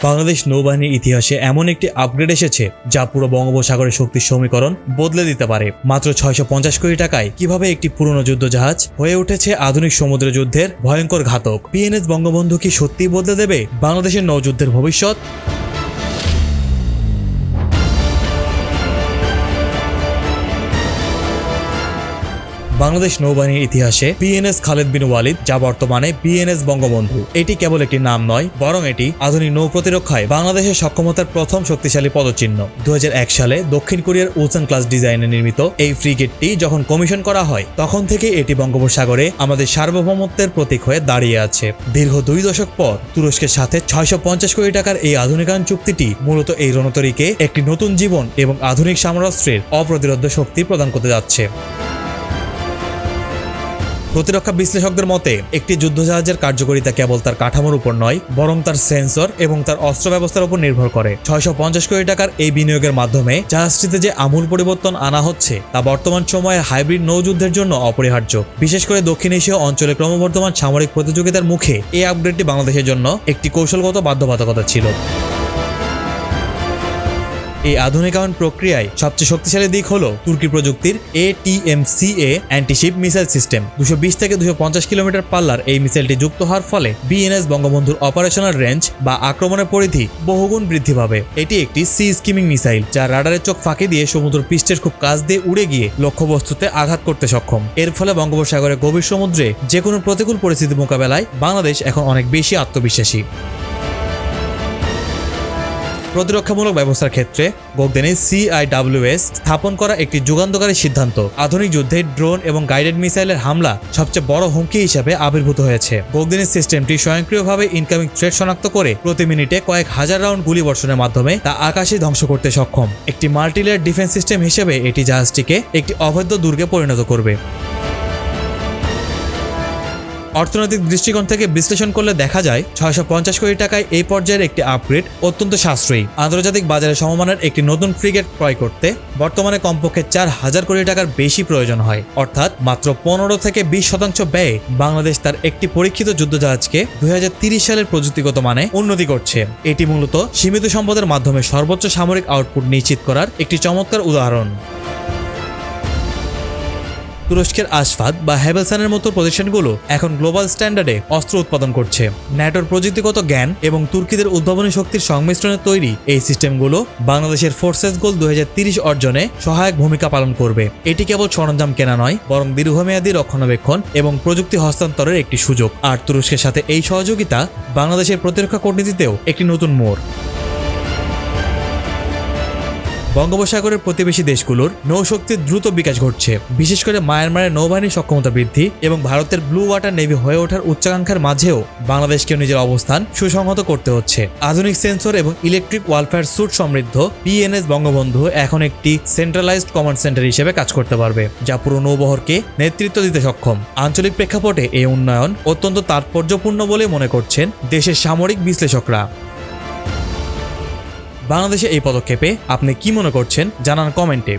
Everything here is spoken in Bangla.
বাংলাদেশ নৌবাহিনীর ইতিহাসে এমন একটি আপগ্রেড এসেছে যা পুরো বঙ্গোপসাগরের শক্তির সমীকরণ বদলে দিতে পারে। মাত্র 650 কোটি টাকায় কিভাবে একটি পুরনো যুদ্ধজাহাজ হয়ে উঠেছে আধুনিক সমুদ্র যুদ্ধের ভয়ঙ্কর ঘাতক। পিএনএস বঙ্গবন্ধু কি সত্যিই বদলে দেবে বাংলাদেশের নৌযুদ্ধের ভবিষ্যৎ? বাংলাদেশ নৌবাহিনীর ইতিহাসে পিএনএস খালেদ বিন ওয়ালিদ, যা বর্তমানে পিএনএস বঙ্গবন্ধু, এটি কেবল একটি নাম নয়, বরং এটি আধুনিক নৌ প্রতিরক্ষায় বাংলাদেশের সক্ষমতার প্রথম শক্তিশালী পদচিহ্ন। 2001 সালে দক্ষিণ কোরিয়ার উলসান ক্লাস ডিজাইনে নির্মিত এই ফ্রিগেটটি যখন কমিশন করা হয়, তখন থেকে এটি বঙ্গোপসাগরে আমাদের সার্বভৌমত্বের প্রতীক হয়ে দাঁড়িয়ে আছে। দীর্ঘ 2 দশক পর তুরস্কের সাথে 650 কোটি টাকার এই আধুনিকায়ন চুক্তিটি মূলত এই রণতরীকে একটি নতুন জীবন এবং আধুনিক সামরাস্ত্রের অপ্রতিরোধ্য শক্তি প্রদান করতে যাচ্ছে। প্রতিরক্ষা বিশ্লেষকদের মতে একটি যুদ্ধজাহাজের কার্যকারিতা কেবল তার কাঠামোর উপর নয়, বরং তার সেন্সর এবং তার অস্ত্র ব্যবস্থার উপর নির্ভর করে। 650 কোটি টাকার এই বিনিয়োগের মাধ্যমে জাহাজটিতে যে আমূল পরিবর্তন আনা হচ্ছে তা বর্তমান সময়ে হাইব্রিড নৌযুদ্ধের জন্য অপরিহার্য। বিশেষ করে দক্ষিণ এশীয় অঞ্চলে ক্রমবর্ধমান সামরিক প্রতিযোগিতার মুখে এই আপগ্রেডটি বাংলাদেশের জন্য একটি কৌশলগত বাধ্যবাধকতা ছিল। এই আধুনিকায়ন প্রক্রিয়ায় সবচেয়ে শক্তিশালী দিক হলো তুর্কি প্রযুক্তির ATMCA অ্যান্টিশিপ মিসাইল সিস্টেম। 220 থেকে 250 কিলোমিটার পাল্লার এই মিসাইলটি যুক্ত হওয়ার ফলে বিএনএস বঙ্গবন্ধুর অপারেশনাল রেঞ্জ বা আক্রমণের পরিধি বহুগুণ বৃদ্ধি পাবে। এটি একটি সি স্কিমিং মিসাইল, যা রাডারের চোখ ফাঁকি দিয়ে সমুদ্র পৃষ্ঠের খুব কাছ দিয়ে উড়ে গিয়ে লক্ষ্যবস্তুতে আঘাত করতে সক্ষম। এর ফলে বঙ্গোপসাগরের গভীর সমুদ্রে যে কোনো প্রতিকূল পরিস্থিতি মোকাবেলায় বাংলাদেশ এখন অনেক বেশি আত্মবিশ্বাসী। প্রতিরক্ষামূলক ব্যবস্থার ক্ষেত্রে গোগদেনে CIWS স্থাপন করা একটি যুগান্তকারী সিদ্ধান্ত। আধুনিক যুদ্ধে ড্রোন এবং গাইডেড মিসাইলের হামলা সবচেয়ে বড় হুমকি হিসেবে আবির্ভূত হয়েছে। গোগদেনের সিস্টেমটি স্বয়ংক্রিয়ভাবে ইনকামিং থ্রেট শনাক্ত করে প্রতি মিনিটে কয়েক হাজার রাউন্ড গুলি বর্ষণের মাধ্যমে তা আকাশে ধ্বংস করতে সক্ষম। একটি মাল্টিলেয়ার ডিফেন্স সিস্টেম হিসেবে এটি জাহাজটিকে একটি অভেদ্য দুর্গে পরিণত করবে। অর্থনৈতিক দৃষ্টিকোণ থেকে বিশ্লেষণ করলে দেখা যায় 650 কোটি টাকায় এই পর্যায়ের একটি আপগ্রেড অত্যন্ত সাশ্রয়ী। আন্তর্জাতিক বাজারে সমমানের একটি নতুন ফ্রিগেট ক্রয় করতে বর্তমানে কমপক্ষে 4000 কোটি টাকার বেশি প্রয়োজন হয়, অর্থাৎ মাত্র 15 থেকে 20% ব্যয়ে বাংলাদেশ তার একটি পরীক্ষিত যুদ্ধজাহাজকে 2030 সালের প্রযুক্তিগত মানে উন্নতি করছে। এটি মূলত সীমিত সম্পদের মাধ্যমে সর্বোচ্চ সামরিক আউটপুট নিশ্চিত করার একটি চমৎকার উদাহরণ। তুরস্কের আশফাদ বা হেবেলসানের মতো প্রতিষ্ঠানগুলো এখন গ্লোবাল স্ট্যান্ডার্ডে অস্ত্র উৎপাদন করছে। ন্যাটোর প্রযুক্তিগত জ্ঞান এবং তুর্কিদের উদ্ভাবনী শক্তির সংমিশ্রণে তৈরি এই সিস্টেমগুলো বাংলাদেশের ফোর্সেস গোল 2030 অর্জনে সহায়ক ভূমিকা পালন করবে। এটি কেবল সরঞ্জাম কেনা নয়, বরং দীর্ঘমেয়াদী রক্ষণাবেক্ষণ এবং প্রযুক্তি হস্তান্তরের একটি সুযোগ। আর তুরস্কের সাথে এই সহযোগিতা বাংলাদেশের প্রতিরক্ষা কূটনীতিতেও একটি নতুন মোড়। বঙ্গোপসাগরের প্রতিবেশী দেশগুলোর নৌশক্তির দ্রুত বিকাশ ঘটছে। বিশেষ করে মায়ানমারের নৌবাহিনীর সক্ষমতা বৃদ্ধি এবং ভারতের ব্লু ওয়াটার নেভি হয়ে ওঠার উচ্চাকাঙ্ক্ষার মাঝেও বাংলাদেশকেও নিজের অবস্থান সুসংহত করতে হচ্ছে। আধুনিক সেন্সর এবং ইলেকট্রিক ওয়ারফেয়ার স্যুট সমৃদ্ধ পিএনএস বঙ্গবন্ধু এখন একটি সেন্ট্রালাইজড কমান্ড সেন্টার হিসেবে কাজ করতে পারবে, যা পুরো নৌবহরকে নেতৃত্ব দিতে সক্ষম। আঞ্চলিক প্রেক্ষাপটে এই উন্নয়ন অত্যন্ত তাৎপর্যপূর্ণ বলে মনে করছেন দেশের সামরিক বিশ্লেষকরা। বাংলাদেশে এই পদক্ষেপে আপনি কি মনে করছেন জানান কমেন্টে।